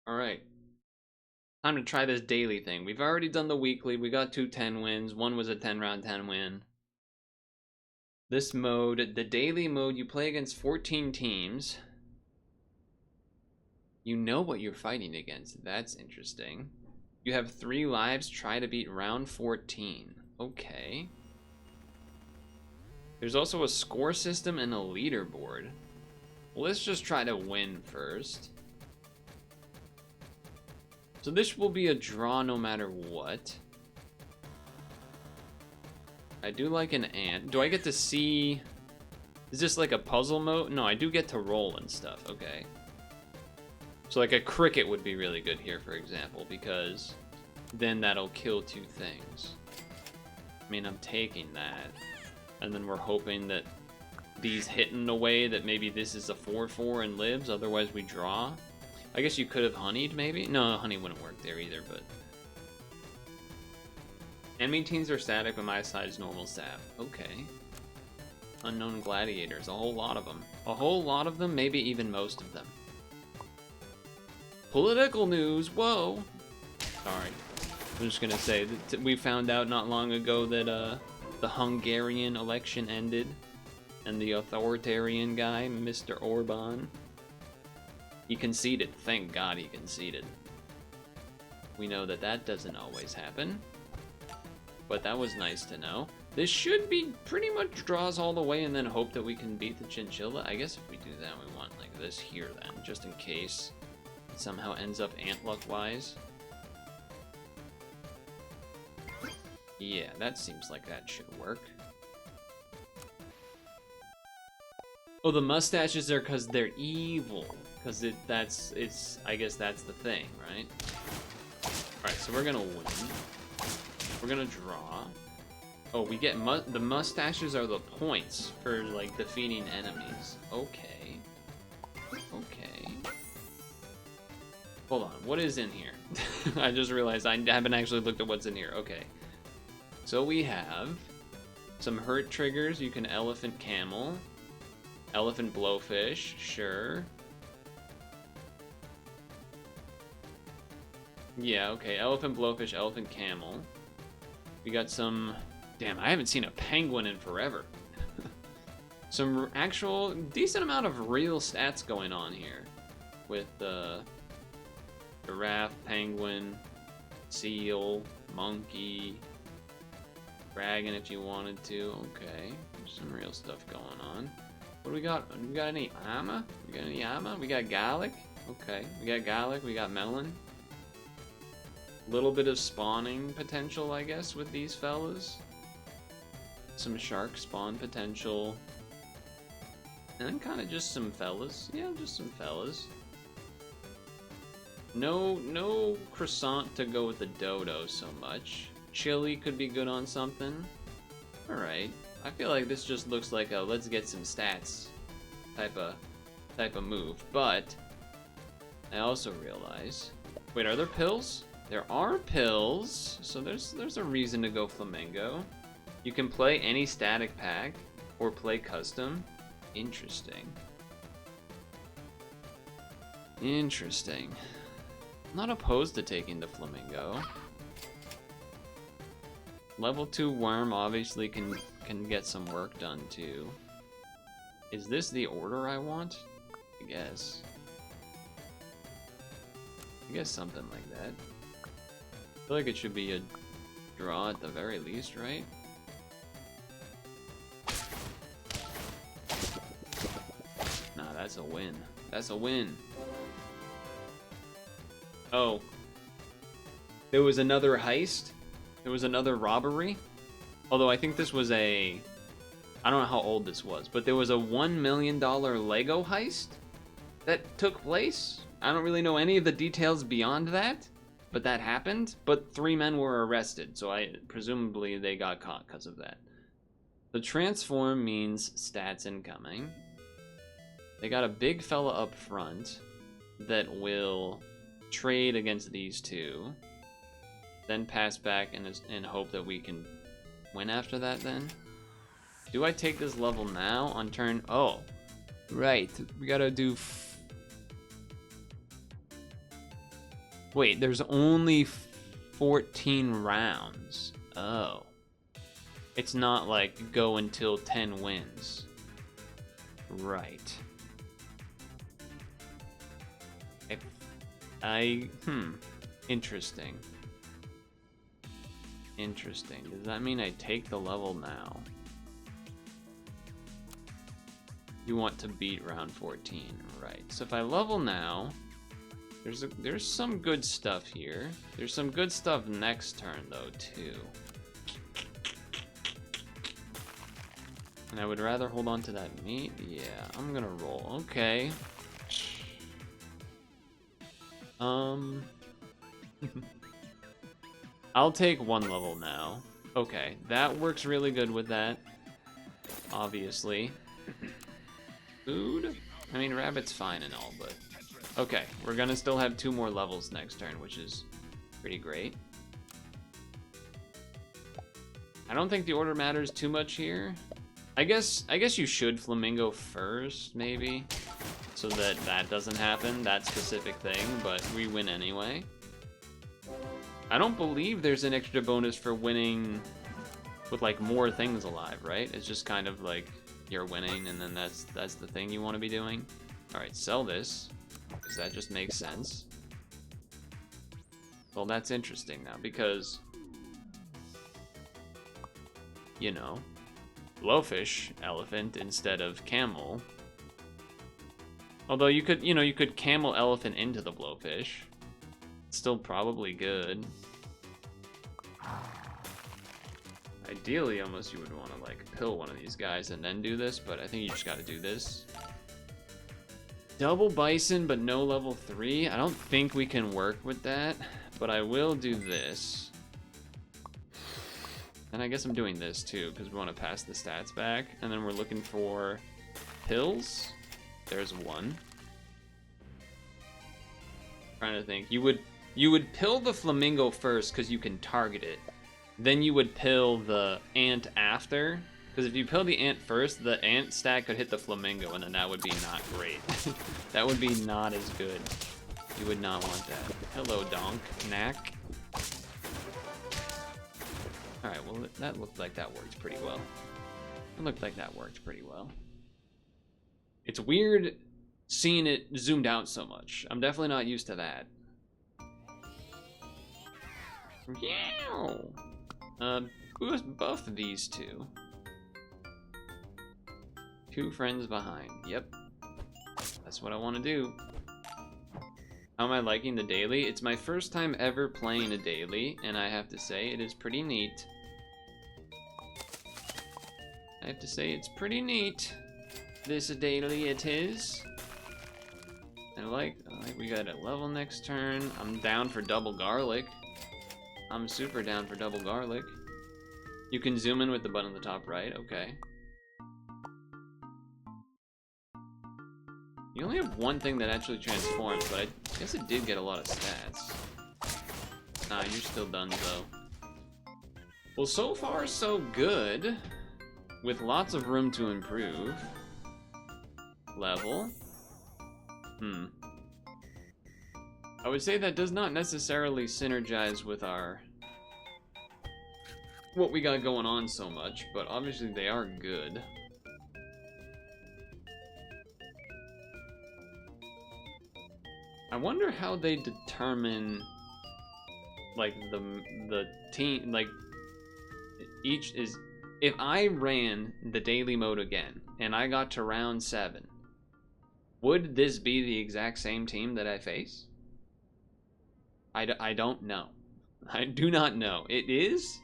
Alright. Time to try this daily thing. We've already done the weekly. We got 2 10 wins. One was a 10 round 10 win. This mode, the daily mode, you play against 14 teams. You know what you're fighting against. That's interesting. You have 3 lives. Try to beat round 14. Okay. There's also a score system and a leaderboard. Well, let's just try to win first. So this will be a draw no matter what. I do like an ant. Do I get to see... Is this like a puzzle mode? No, I do get to roll and stuff. Okay. So like a cricket would be really good here, for example, because then that'll kill 2 things. I mean, I'm taking that. And then we're hoping that these hit in a way that maybe this is a 4-4 and lives, otherwise we draw. I guess you could have honeyed, maybe? No, honey wouldn't work there either, but... Enemy teams are static, but my side is normal stat. Okay. Unknown gladiators, a whole lot of them. A whole lot of them, maybe even most of them. Political news, whoa! Sorry. I'm just gonna say that we found out not long ago that the Hungarian election ended, and the authoritarian guy, Mr. Orban, he conceded. Thank God he conceded. We know that that doesn't always happen, but that was nice to know. This should be pretty much draws all the way and then hope that we can beat the chinchilla. I guess if we do that, we want like this here then, just in case it somehow ends up ant luck wise. Yeah, that seems like that should work. Oh, the mustaches are because they're evil. Because I guess that's the thing, right? Alright, so we're gonna win. We're gonna draw. Oh, we get the mustaches are the points for, like, defeating enemies. Okay. Okay. Hold on, what is in here? I just realized I haven't actually looked at what's in here. Okay. So we have some hurt triggers. You can elephant camel. Elephant blowfish, sure. Yeah, okay, elephant blowfish, elephant camel. We got some... Damn, I haven't seen a penguin in forever. Some actual decent amount of real stats going on here. With giraffe, penguin, seal, monkey, dragon if you wanted to. Okay, there's some real stuff going on. What do we got? We got any llama? We got any llama? We got garlic? Okay, we got garlic, we got melon. Little bit of spawning potential, I guess, with these fellas. Some shark spawn potential. And then kind of just some fellas. Yeah, just some fellas. No croissant to go with the dodo so much. Chili could be good on something. Alright. I feel like this just looks like a let's get some stats type of move. But I also realize... Wait, are there pills? There are pills, so there's a reason to go flamingo. You can play any static pack or play custom. Interesting. Interesting. I'm not opposed to taking the flamingo. Level 2 worm obviously can get some work done too. Is this the order I want? I guess. I guess something like that. I feel like it should be a draw at the very least, right? Nah, that's a win. That's a win. Oh. There was another heist? There was another robbery? Although I think this was a... I don't know how old this was, but there was a $1 million Lego heist that took place? I don't really know any of the details beyond that, but that happened. But 3 men were arrested, so presumably they got caught because of that. The transform means stats incoming. They got a big fella up front that will trade against these two, then pass back and hope that we can win after that then. Do I take this level now on turn... Oh, right. We gotta do... Wait, there's only 14 rounds. Oh. It's not like go until 10 wins. Right. Interesting. Interesting. Does that mean I take the level now? You want to beat round 14, right? So if I level now, there's some good stuff here. There's some good stuff next turn though too. And I would rather hold on to that meat. Yeah, I'm gonna roll. Okay. I'll take one level now. Okay, that works really good with that. Obviously. Food? I mean, rabbit's fine and all, but... Okay, we're gonna still have 2 more levels next turn, which is pretty great. I don't think the order matters too much here. I guess you should flamingo first, maybe, so that that doesn't happen, that specific thing, but we win anyway. I don't believe there's an extra bonus for winning with like more things alive, right? It's just kind of like you're winning and then that's the thing you want to be doing. All right, sell this, because that just makes sense. Well, that's interesting now, because, you know, blowfish elephant instead of camel. Although you could, you know, you could camel elephant into the blowfish. It's still probably good. Ideally, almost you would want to like pill one of these guys and then do this, but I think you just got to do this. Double bison, but no level 3. I don't think we can work with that, but I will do this. And I guess I'm doing this too, because we want to pass the stats back. And then we're looking for pills. There's one. Trying to think. You would pill the flamingo first because you can target it. Then you would pill the ant after. Because if you pill the ant first, the ant stack could hit the flamingo, and then that would be not great. That would be not as good. You would not want that. Hello, donk. Knack. Alright, well, that looked like that worked pretty well. It looked like that worked pretty well. It's weird seeing it zoomed out so much. I'm definitely not used to that. Yeah. Both of these two. 2 friends behind. Yep. That's what I want to do. How am I liking the daily? It's my first time ever playing a daily, and I have to say it is pretty neat. I have to say it's pretty neat. This daily it is. I like we got a level next turn. I'm down for double garlic. I'm super down for double garlic. You can zoom in with the button on the top right. Okay. You only have one thing that actually transforms, but I guess it did get a lot of stats. Nah, you're still done though. Well, so far so good. With lots of room to improve. Level. I would say that does not necessarily synergize with what we got going on so much, but obviously they are good. I wonder how they determine like the team, like each is, if I ran the daily mode again and I got to round 7, would this be the exact same team that I face? I don't know. I do not know. It is?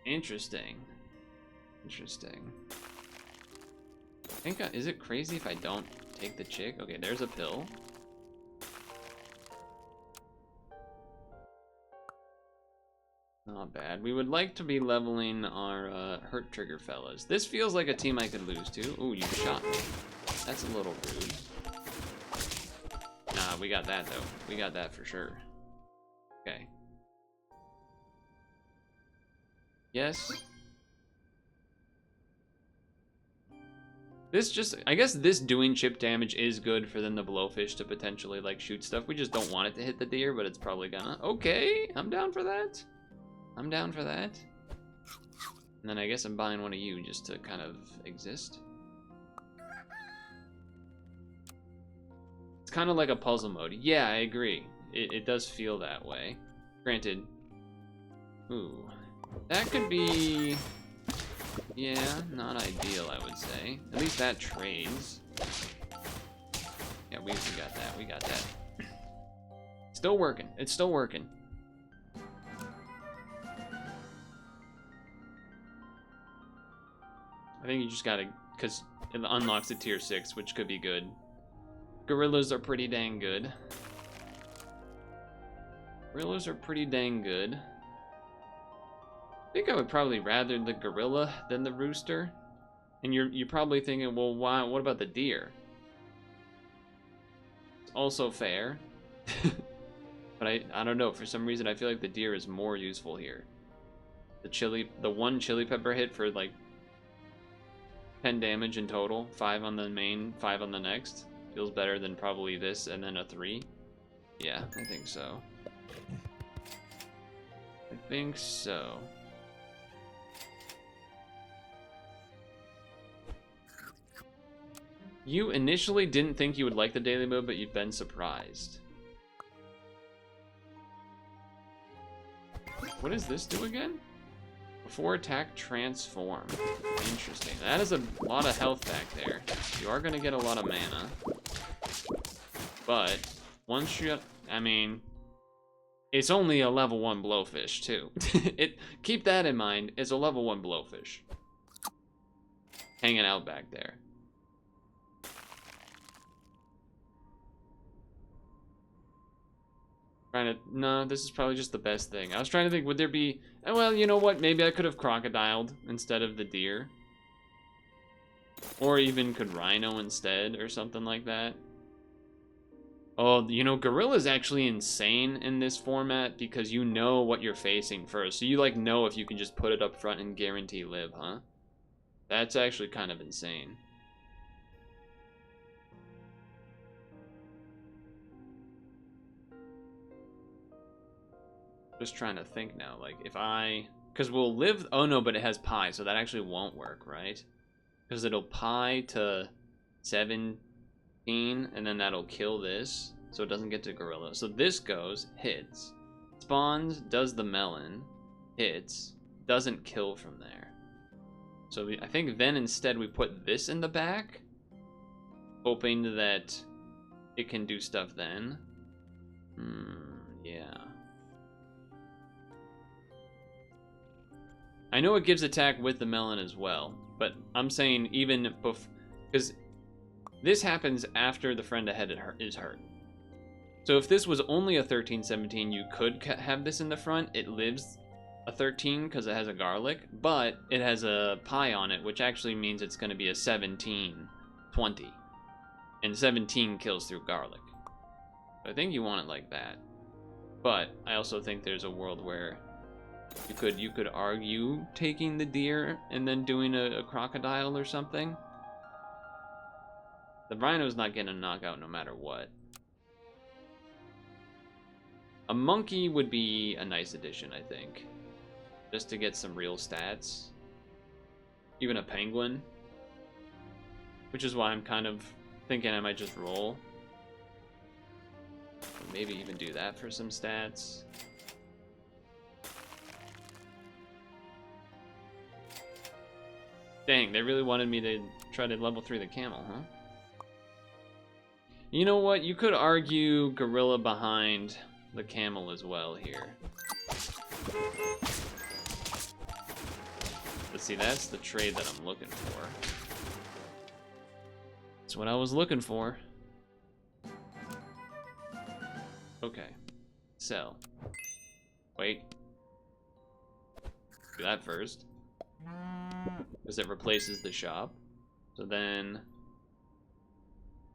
Interesting. Interesting. I think, is it crazy if I don't take the chick? Okay, there's a pill. Not bad. We would like to be leveling our hurt trigger fellas. This feels like a team I could lose to. Ooh, you shot me. That's a little rude. Nah, we got that though. We got that for sure. Okay. Yes. This just, I guess this doing chip damage is good for then the blowfish to potentially like shoot stuff. We just don't want it to hit the deer, but it's probably gonna. Okay, I'm down for that. I'm down for that. And then I guess I'm buying one of you just to kind of exist. It's kind of like a puzzle mode. Yeah, I agree. It does feel that way. Granted. Ooh. That could be... Yeah, not ideal, I would say. At least that trades. Yeah, we got that. We got that. Still working. It's still working. I think you just gotta... Because it unlocks the tier 6, which could be good. Gorillas are pretty dang good. Gorillas are pretty dang good. I think I would probably rather the gorilla than the rooster. And you're probably thinking, well, why? What about the deer? It's also fair. But I don't know. For some reason, I feel like the deer is more useful here. The one chili pepper hit for like 10 damage in total, 5 on the main, 5 on the next. Feels better than probably this and then a 3. Yeah, I think so. I think so. You initially didn't think you would like the daily mode, but you've been surprised. What does this do again? Before attack, transform. Interesting. That is a lot of health back there. You are going to get a lot of mana. But once you... I mean... It's only a level 1 blowfish, too. Keep that in mind. It's a level 1 blowfish. Hanging out back there. No, this is probably just the best thing. I was trying to think, would there be... Well, you know what? Maybe I could have crocodiled instead of the deer. Or even could rhino instead, or something like that. Oh, you know, gorilla's actually insane in this format because you know what you're facing first. So you, like, know if you can just put it up front and guarantee live, huh? That's actually kind of insane. Just trying to think now, like, if I... Because we'll live... Oh, no, but it has pi, so that actually won't work, right? Because it'll pi to 17, and then that'll kill this, so it doesn't get to gorilla. So this goes, hits, spawns, does the melon, hits, doesn't kill from there. So I think then instead we put this in the back, hoping that it can do stuff then. Yeah. I know it gives attack with the melon as well, but I'm saying even because this happens after the friend ahead is hurt. So if this was only a 13-17, you could have this in the front. It lives a 13 because it has a garlic, but it has a pie on it, which actually means it's going to be a 17-20. And 17 kills through garlic. I think you want it like that. But I also think there's a world where you could argue taking the deer and then doing a crocodile or something. The rhino's not getting a knockout no matter what. A monkey would be a nice addition, I think. Just to get some real stats. Even a penguin. Which is why I'm kind of thinking I might just roll. Or maybe even do that for some stats. Dang, they really wanted me to try to level 3 the camel, huh? You know what? You could argue gorilla behind the camel as well here. But see, that's the trade that I'm looking for. That's what I was looking for. Okay. Sell. Wait. Do that first. Because it replaces the shop. So then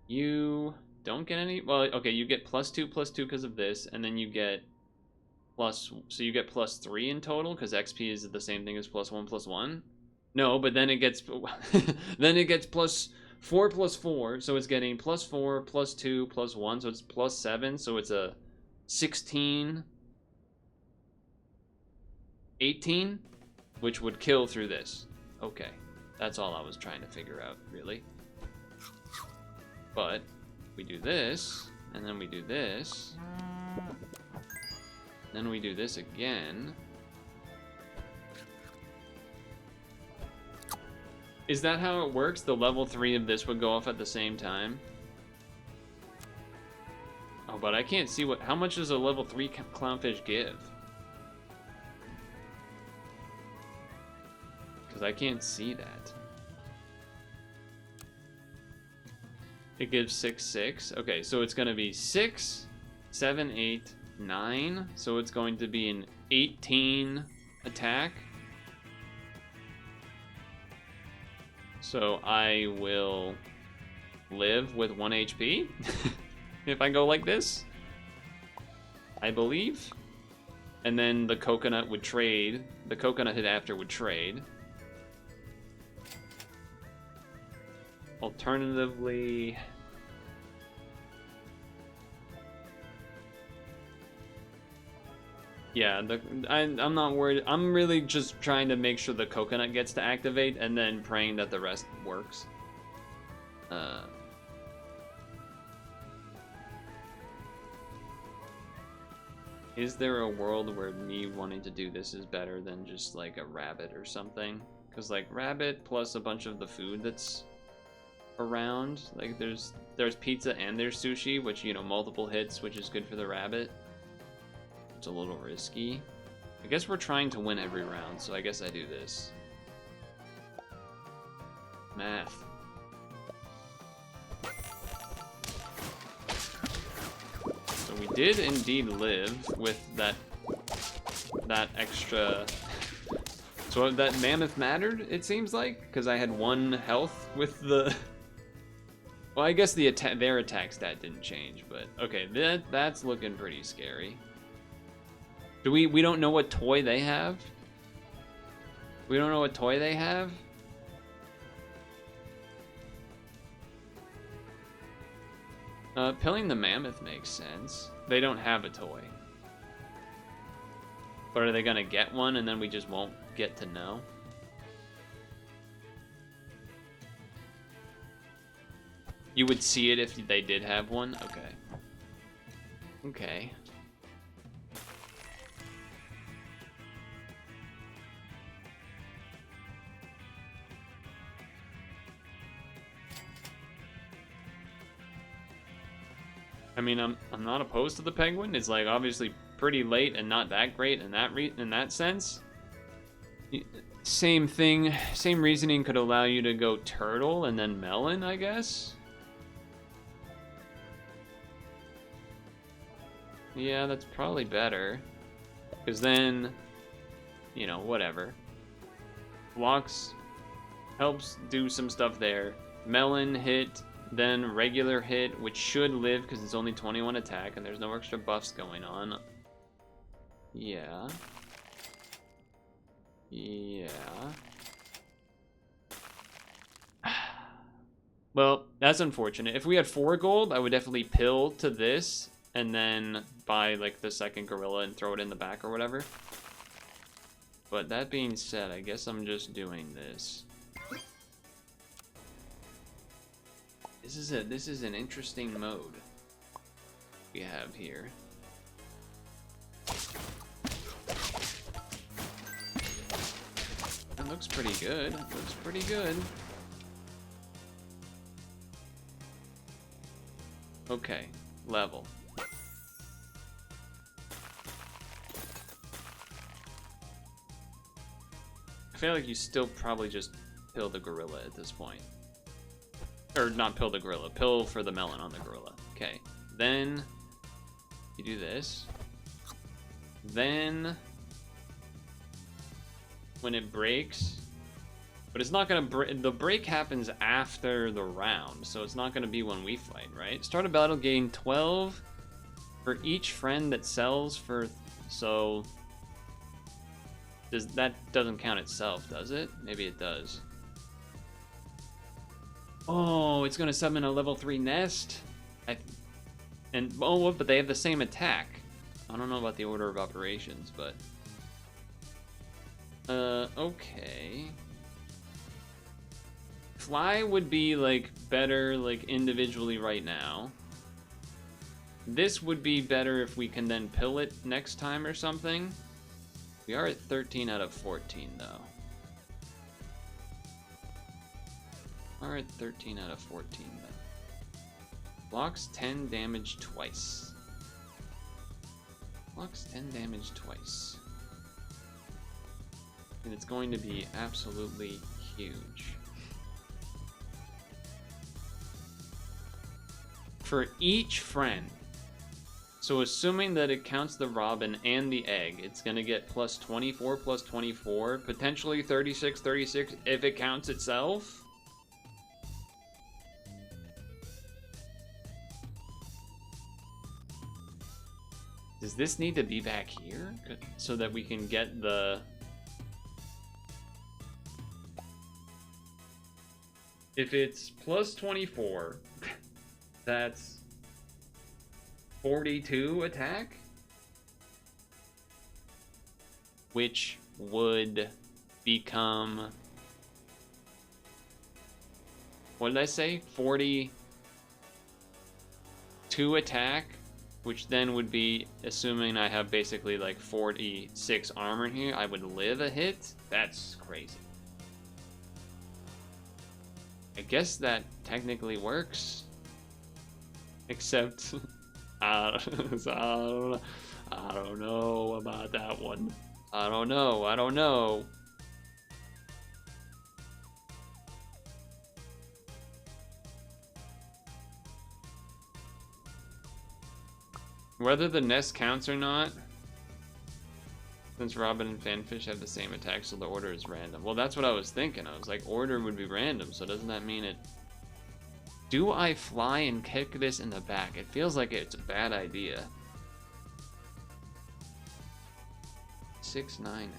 you don't get any. Well, okay, you get +2 because of this, and then you get so you get +3 in total because XP is the same thing as +1 +1. No, but then it gets then it gets 4 plus 4, so it's getting plus 4, plus 2, plus 1, so it's plus 7, so it's a 16, 18, which would kill through this. Okay, that's all I was trying to figure out, really. But we do this, and then we do this, then we do this again. Is that how it works? The level 3 of this would go off at the same time? Oh, but I can't see how much does a level 3 clownfish give? Because I can't see that. It gives 6, 6. Okay, so it's going to be 6, 7, 8, 9. So it's going to be an 18 attack. So I will live with 1 HP if I go like this, I believe. And then the coconut would trade. The coconut hit after would trade. Alternatively, yeah, I'm not worried. I'm really just trying to make sure the coconut gets to activate and then praying that the rest works. Is there a world where me wanting to do this is better than just like a rabbit or something? Because like rabbit plus a bunch of the food that's around, like there's pizza and there's sushi, which, you know, multiple hits, which is good for the rabbit. It's a little risky. I guess we're trying to win every round, so I guess I do this. Math. So we did indeed live with that extra. So that mammoth mattered, it seems like, because I had 1 health with the. Well, I guess their attack stat didn't change, but okay, that's looking pretty scary. Do we don't know what toy they have? We don't know what toy they have? Pilling the mammoth makes sense. They don't have a toy. But are they gonna get one and then we just won't get to know? You would see it if they did have one? Okay. Okay. I mean, I'm not opposed to the penguin. It's like obviously pretty late and not that great in that sense. Same thing, same reasoning could allow you to go turtle and then melon, I guess. Yeah, that's probably better. Because then, you know, whatever. Blocks helps do some stuff there. Melon hit, then regular hit, which should live because it's only 21 attack and there's no extra buffs going on. Yeah. Yeah. Well, that's unfortunate. If we had 4 gold, I would definitely pill to this and then buy like the second gorilla and throw it in the back or whatever. But that being said, I guess I'm just doing this. This is an interesting mode we have here. It looks pretty good. It looks pretty good. Okay, level. I feel like you still probably just pill the gorilla at this point. Or not pill the gorilla, pill for the melon on the gorilla. Okay, then you do this. Then when it breaks, but it's not gonna break. The break happens after the round, so it's not gonna be when we fight, right? Start a battle, gain 12 for each friend that sells for. So that doesn't count itself, does it? Maybe it does. Oh, it's gonna summon a level 3 nest. But they have the same attack. I don't know about the order of operations, but okay. Fly would be like better like individually right now. This would be better if we can then pill it next time or something. We are at 13 out of 14 though. Are at 13 out of 14 though. Blocks 10 damage twice. Blocks 10 damage twice. And it's going to be absolutely huge. For each friend. So assuming that it counts the robin and the egg, it's going to get plus 24, plus 24, potentially 36, 36 if it counts itself. Does this need to be back here so that we can get the... If it's plus 24, that's 42 attack? Which would become... What did I say? 42 attack? Which then would be, assuming I have basically like 46 armor here, I would live a hit? That's crazy. I guess that technically works. Except, I don't know about that one. I don't know. Whether the nest counts or not, since Robin and Fanfish have the same attack, so the order is random. Well, that's what I was thinking. I was like, order would be random, so doesn't that mean it... Do I fly and kick this in the back? It feels like it's a bad idea. 6, 9.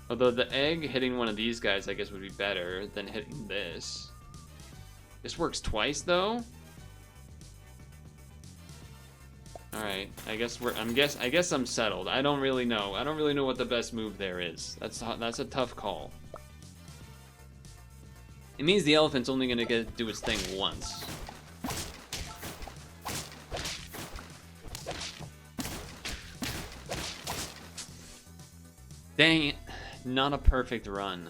Although the egg hitting one of these guys, I guess, would be better than hitting this. This works twice, though? Alright, I guess I'm settled. I don't really know. I don't really know what the best move there is. That's a tough call. It means the elephant's only gonna get to do its thing once. Dang it. Not a perfect run.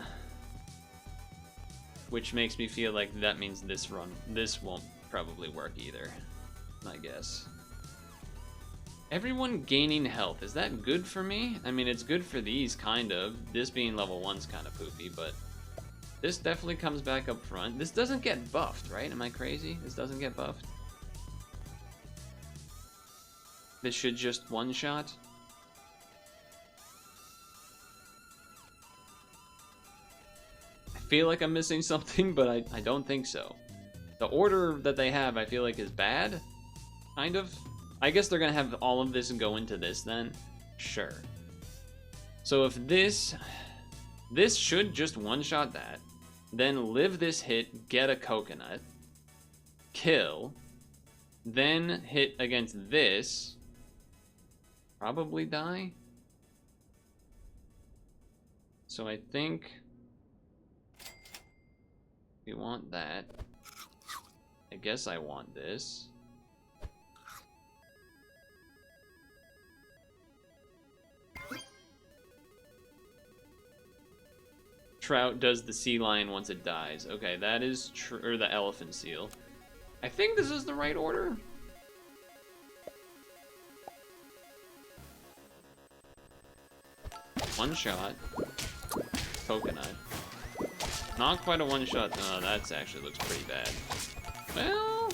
Which makes me feel like that means this won't probably work either. I guess. Everyone gaining health, is that good for me? I mean, it's good for these, kind of. This being level 1's kind of poopy, but this definitely comes back up front. This doesn't get buffed, right? Am I crazy? This doesn't get buffed? This should just one-shot? I feel like I'm missing something, but I don't think so. The order that they have, I feel like, is bad, kind of. I guess they're gonna have all of this go into this then. Sure. So if this should just one-shot that, then live this hit, get a coconut, kill, then hit against this, probably die. So I think we want that. I guess I want this. Trout does the sea lion once it dies. Okay, that is true. Or the elephant seal. I think this is the right order. One shot. Coconut. Not quite a one shot. No, that actually looks pretty bad. Well.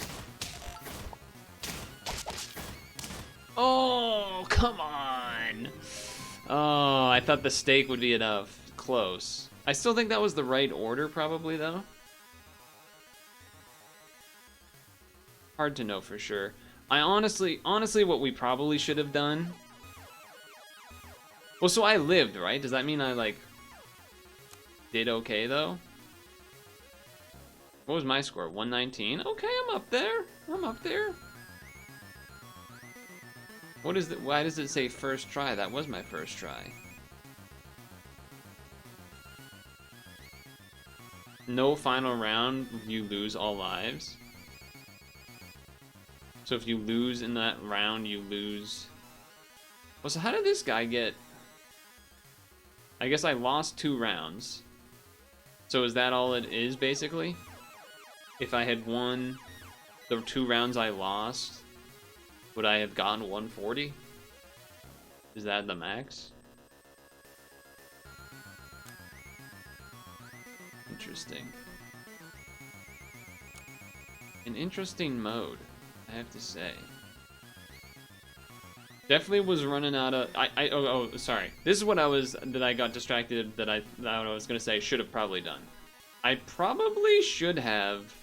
Oh, come on. Oh, I thought the steak would be enough. Close. I still think that was the right order, probably, though. Hard to know for sure. I honestly, what we probably should have done... Well, so I lived, right? Does that mean I, like, did okay, though? What was my score? 119? Okay, I'm up there. I'm up there. What is it? Why does it say first try? That was my first try. No final round, you lose all lives. So if you lose in that round, you lose. Well, so how did this guy get? I guess I lost 2 rounds. So is that all it is, basically? If I had won the 2 rounds I lost, would I have gotten 140? Is that the max? Interesting. An interesting mode, I have to say. Definitely was running out of. Sorry. This is what I got distracted that I was gonna say should have probably done. I probably should have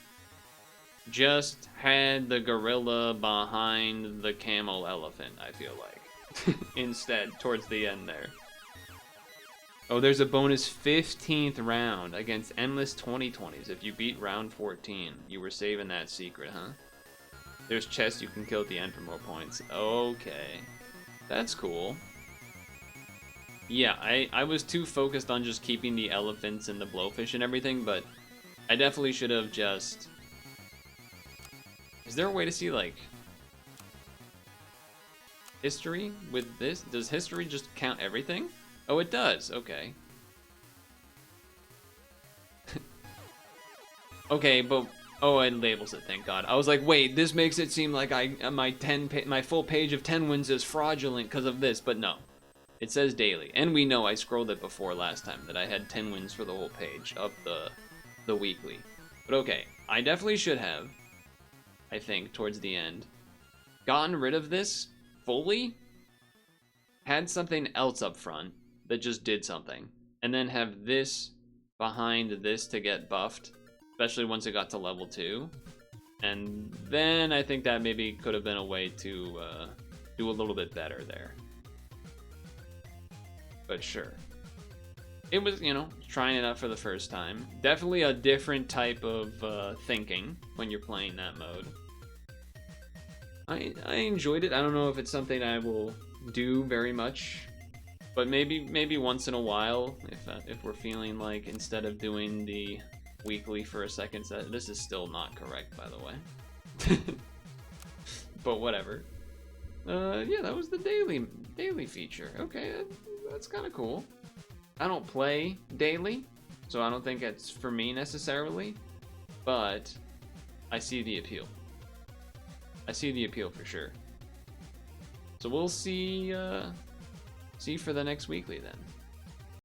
just had the gorilla behind the camel elephant, I feel like. Instead, towards the end there. Oh, there's a bonus 15th round against endless 2020s. If you beat round 14, you were saving that secret, huh? There's chests you can kill at the end for more points. Okay. That's cool. Yeah, I was too focused on just keeping the elephants and the blowfish and everything, but I definitely should have just... Is there a way to see, like, history with this? Does history just count everything? Oh, it does. Okay. Okay, but... Oh, it labels it, thank God. I was like, wait, this makes it seem like my full page of 10 wins is fraudulent because of this, but no. It says daily. And we know I scrolled it before last time that I had 10 wins for the whole page of the weekly. But okay, I definitely should have, I think, towards the end, gotten rid of this fully, had something else up front that just did something, and then have this behind this to get buffed, especially once it got to level 2. And then I think that maybe could have been a way to do a little bit better there. But sure. It was, you know, trying it out for the first time. Definitely a different type of thinking when you're playing that mode. I enjoyed it. I don't know if it's something I will do very much, but maybe once in a while, if we're feeling like, instead of doing the weekly for a second set. This is still not correct, by the way. But whatever. Yeah, that was the daily feature. Okay, that's kind of cool. I don't play daily, so I don't think it's for me necessarily, but I see the appeal. I see the appeal for sure. So we'll see for the next weekly then.